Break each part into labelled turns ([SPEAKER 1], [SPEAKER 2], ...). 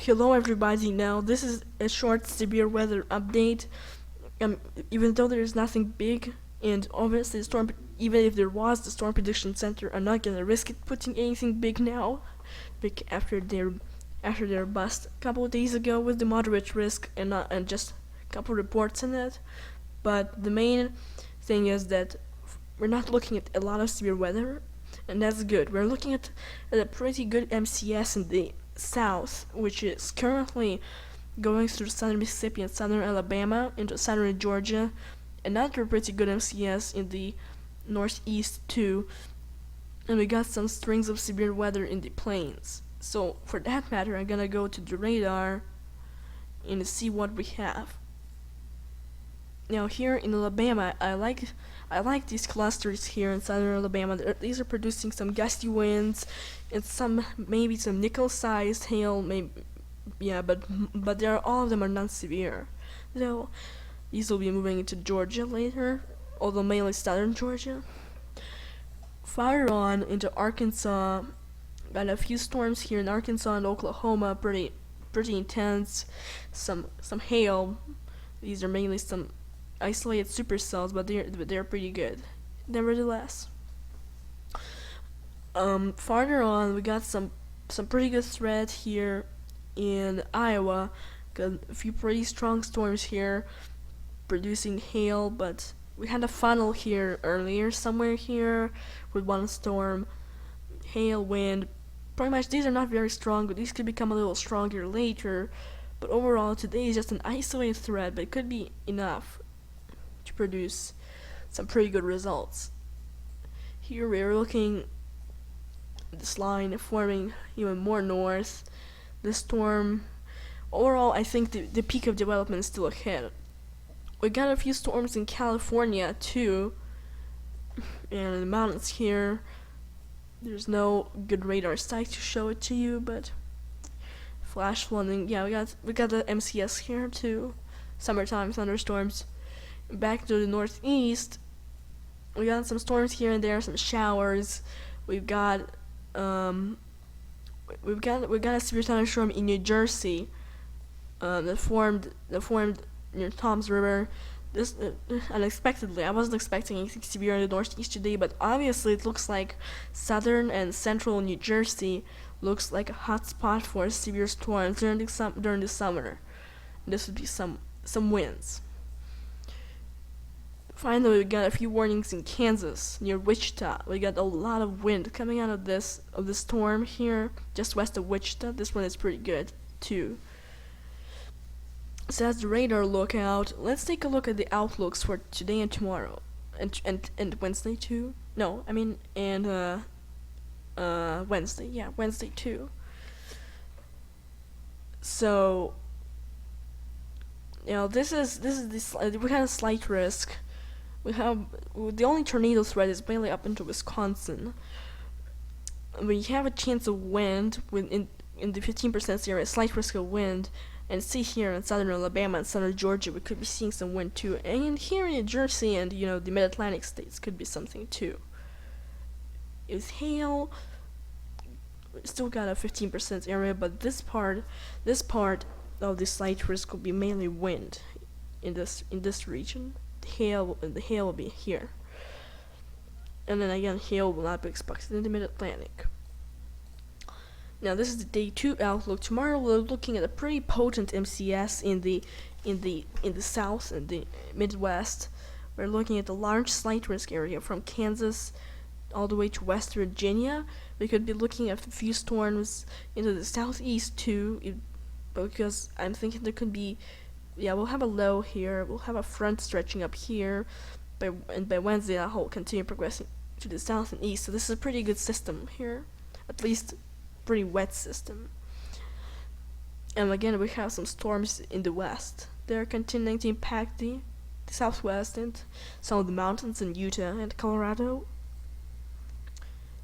[SPEAKER 1] Hello everybody, now this is a short severe weather update. Even though there is nothing big, and obviously even if there was, the Storm Prediction Center are not gonna risk it putting anything big now, after their bust a couple of days ago with the moderate risk and just a couple reports on it. But the main thing is that we're not looking at a lot of severe weather, and that's good. We're looking at a pretty good MCS in the south, which is currently going through southern Mississippi and southern Alabama into southern Georgia. Another pretty good MCS in the northeast too, and we got some strings of severe weather in the plains. So for that matter, I'm gonna go to the radar and see what we have. Now here in Alabama, I like these clusters here in southern Alabama. These are producing some gusty winds and maybe some nickel-sized hail. But all of them are not severe. So these will be moving into Georgia later, although mainly southern Georgia. Farther on into Arkansas, got a few storms here in Arkansas and Oklahoma, pretty intense. Some hail. These are mainly some isolated supercells, but they're pretty good, nevertheless. Farther on, we got some pretty good threat here in Iowa. Got a few pretty strong storms here, producing hail, but we had a funnel here earlier, somewhere here, with one storm, hail, wind. Pretty much these are not very strong, but these could become a little stronger later. But overall, today is just an isolated threat, but it could be enough to produce some pretty good results. Here we're looking at this line forming even more north. The storm, overall, I think the peak of development is still ahead. We got a few storms in California too, and in the mountains here. There's no good radar site to show it to you, but flash flooding. Yeah, we got the MCS here too. Summertime thunderstorms. Back to the northeast, we got some storms here and there, some showers. We've got a severe thunderstorm in New Jersey that formed near Tom's River. This unexpectedly, I wasn't expecting anything severe in the northeast today, but obviously it looks like southern and central New Jersey looks like a hot spot for severe storms during the summer. This would be some winds. Finally, we got a few warnings in Kansas, near Wichita. We got a lot of wind coming out of this storm here, just west of Wichita. This one is pretty good, too. So that's the radar lookout. Let's take a look at the outlooks for today and tomorrow. And Wednesday, too. No, I mean, and, Wednesday. Yeah, Wednesday, too. So, this is we have a slight risk. We have the only tornado threat is mainly up into Wisconsin. We have a chance of wind in the 15% area, slight risk of wind, and see here in southern Alabama and southern Georgia we could be seeing some wind too, and here in New Jersey and the Mid-Atlantic states could be something too. It's hail. We still got a 15% area, but this part of the slight risk will be mainly wind in this region. The hail will be here, and then again hail will not be expected in the Mid-Atlantic. Now this is the day 2 outlook. Tomorrow we're looking at a pretty potent MCS in the south and the Midwest. We're looking at the large slight risk area from Kansas all the way to West Virginia. We could be looking at a few storms into the southeast too, because I'm thinking there could be. Yeah, we'll have a low here. We'll have a front stretching up here, and by Wednesday that will continue progressing to the south and east. So this is a pretty good system here, at least pretty wet system. And again, we have some storms in the west. They're continuing to impact the southwest and some of the mountains in Utah and Colorado.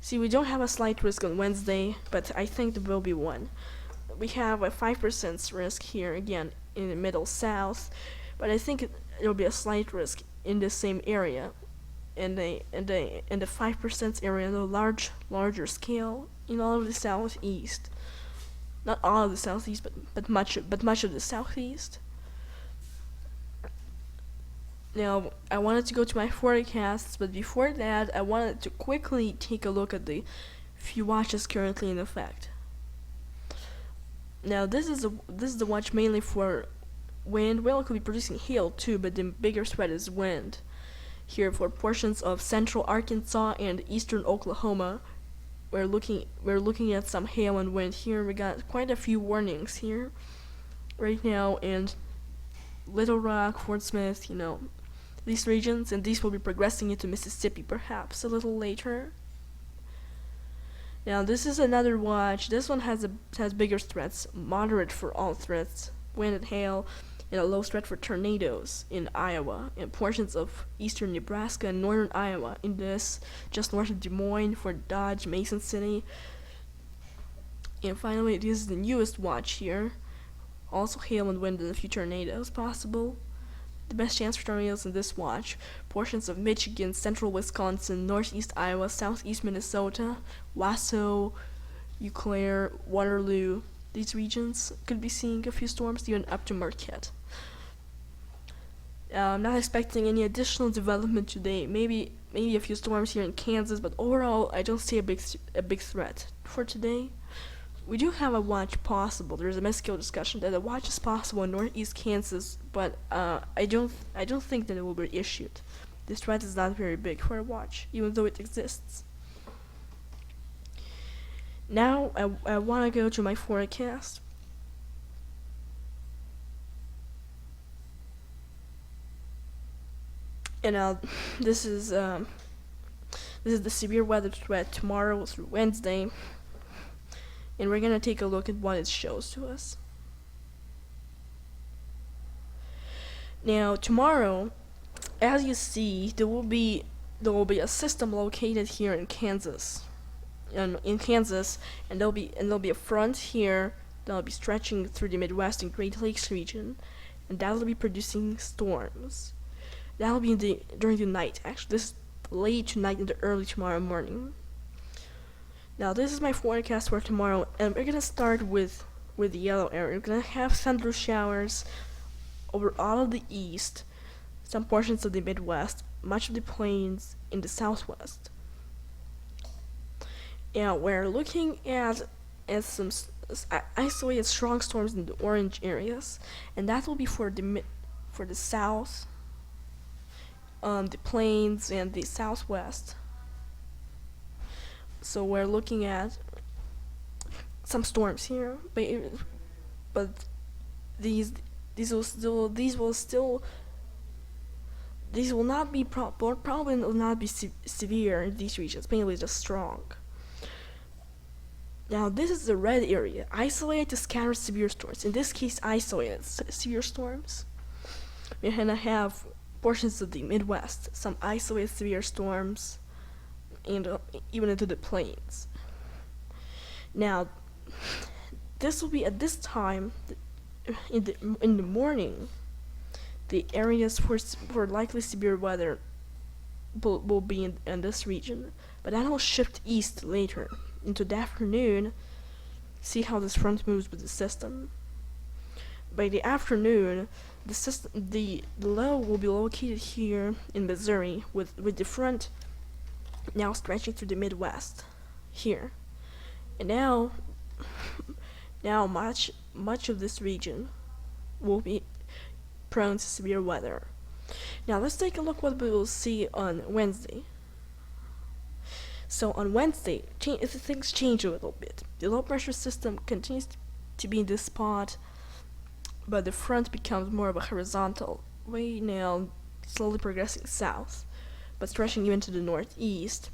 [SPEAKER 1] See, we don't have a slight risk on Wednesday, but I think there will be one. We have a 5% risk here again in the middle south, but I think there will be a slight risk in the same area, and the 5% area on a larger scale in all of the southeast. Not all of the southeast, but much of the southeast. Now, I wanted to go to my forecasts, but before that, I wanted to quickly take a look at the few watches currently in effect. Now, this is the watch mainly for wind. Well, it could be producing hail too, but the bigger threat is wind. Here for portions of central Arkansas and eastern Oklahoma, we're looking at some hail and wind here. We got quite a few warnings here right now, and Little Rock, Fort Smith, these regions, and these will be progressing into Mississippi perhaps a little later. Now this is another watch. This one has bigger threats, moderate for all threats, wind and hail, and a low threat for tornadoes in Iowa and portions of eastern Nebraska and northern Iowa. In this, just north of Des Moines, Fort Dodge, Mason City. And finally, this is the newest watch here. Also hail and wind and a few tornadoes possible. The best chance for tornadoes in this watch: portions of Michigan, central Wisconsin, northeast Iowa, southeast Minnesota, Wasso, Eau Claire, Waterloo. These regions could be seeing a few storms, even up to Marquette. I'm not expecting any additional development today. Maybe a few storms here in Kansas, but overall, I don't see a big threat for today. We do have a watch possible. There's a Mexico discussion that a watch is possible in northeast Kansas, but I don't think that it will be issued. This threat is not very big for a watch, even though it exists. Now I want to go to my forecast. And this is the severe weather threat tomorrow through Wednesday. And we're gonna take a look at what it shows to us. Now tomorrow, as you see, there will be a system located here in Kansas, and there'll be a front here that'll be stretching through the Midwest and Great Lakes region, and that'll be producing storms. That'll be during the night. Actually, this is late tonight into early tomorrow morning. Now this is my forecast for tomorrow, and we're gonna start with the yellow area. We're gonna have thunder showers over all of the east, some portions of the Midwest, much of the plains in the southwest. And we're looking at some isolated strong storms in the orange areas, and that will be for the south, the plains, and the southwest. So we're looking at some storms here, but these will not be probably will not be severe in these regions, mainly just strong. Now this is the red area, isolated to scattered severe storms. In this case, isolated severe storms. We're gonna have portions of the Midwest, some isolated severe storms, and even into the plains. Now, this will be at this time in the morning. The areas for likely severe weather will be in this region, but that will shift east later into the afternoon. See how this front moves with the system. By the afternoon, the low will be located here in Missouri, with the front now stretching through the Midwest here, and now much of this region will be prone to severe weather. Now let's take a look what we will see on Wednesday. So on Wednesday, things change a little bit. The low pressure system continues to be in this spot, but the front becomes more of a horizontal way now, slowly progressing south, but stretching even to the northeast.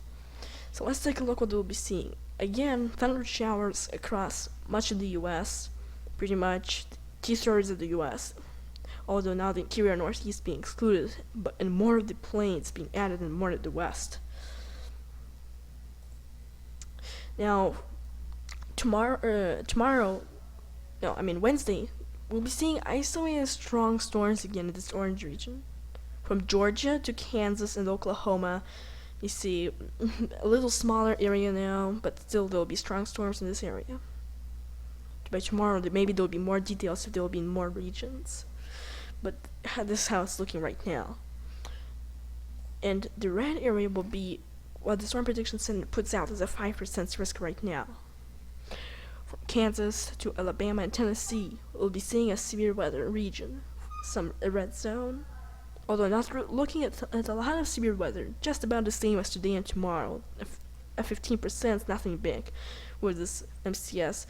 [SPEAKER 1] So let's take a look what we'll be seeing. Again, thunder showers across much of the US, pretty much 2/3 of the US, although now the interior northeast being excluded, and more of the plains being added and more of the west. Now, Wednesday, we'll be seeing isolated strong storms again in this orange region. From Georgia to Kansas and Oklahoma, you see a little smaller area now, but still there'll be strong storms in this area. by tomorrow maybe there will be more details if there will be in more regions. But this is how it's looking right now. And the red area will be what the Storm Prediction Center puts out as a 5% risk right now. From Kansas to Alabama and Tennessee, we'll be seeing a severe weather region, a red zone. Although not looking at a lot of severe weather, just about the same as today and tomorrow. A 15% is nothing big with this MCS.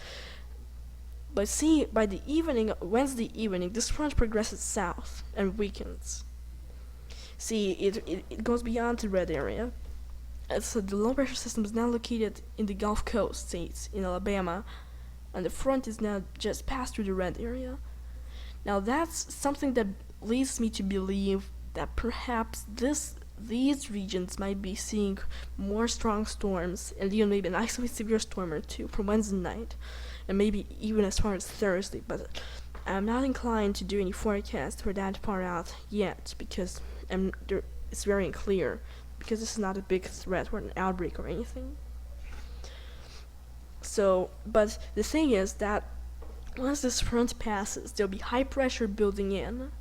[SPEAKER 1] But see, by the evening, Wednesday evening, this front progresses south and weakens. See, it goes beyond the red area. So the low pressure system is now located in the Gulf Coast states, in Alabama, and the front is now just passed through the red area. Now that's something that leads me to believe that perhaps these regions might be seeing more strong storms, and even maybe an isolated severe storm or two for Wednesday night, and maybe even as far as Thursday. But I'm not inclined to do any forecast for that far out yet, because it's very unclear, because this is not a big threat or an outbreak or anything. So, but the thing is that once this front passes, there'll be high pressure building in.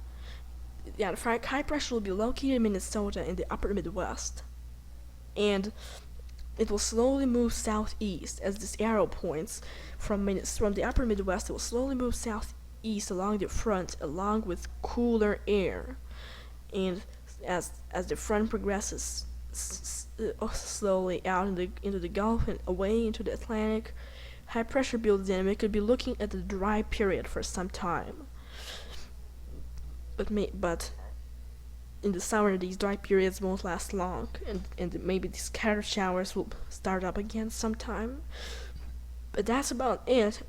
[SPEAKER 1] Yeah, the high pressure will be located in Minnesota in the upper Midwest, and it will slowly move southeast as this arrow points from the upper Midwest. It will slowly move southeast along the front, along with cooler air, and as the front progresses slowly out into the Gulf and away into the Atlantic, high pressure builds in, and we could be looking at a dry period for some time. But in the summer, these dry periods won't last long, and maybe these scattered showers will start up again sometime. But that's about it.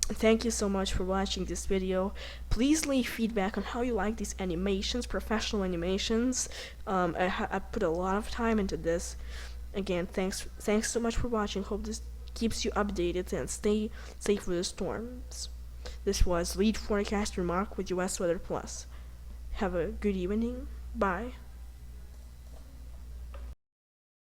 [SPEAKER 1] Thank you so much for watching this video. Please leave feedback on how you like these animations, professional animations. I put a lot of time into this. Again, thanks so much for watching. Hope this keeps you updated, and stay safe with the storms. This was Lead Forecaster Mark with US Weather Plus. Have a good evening. Bye.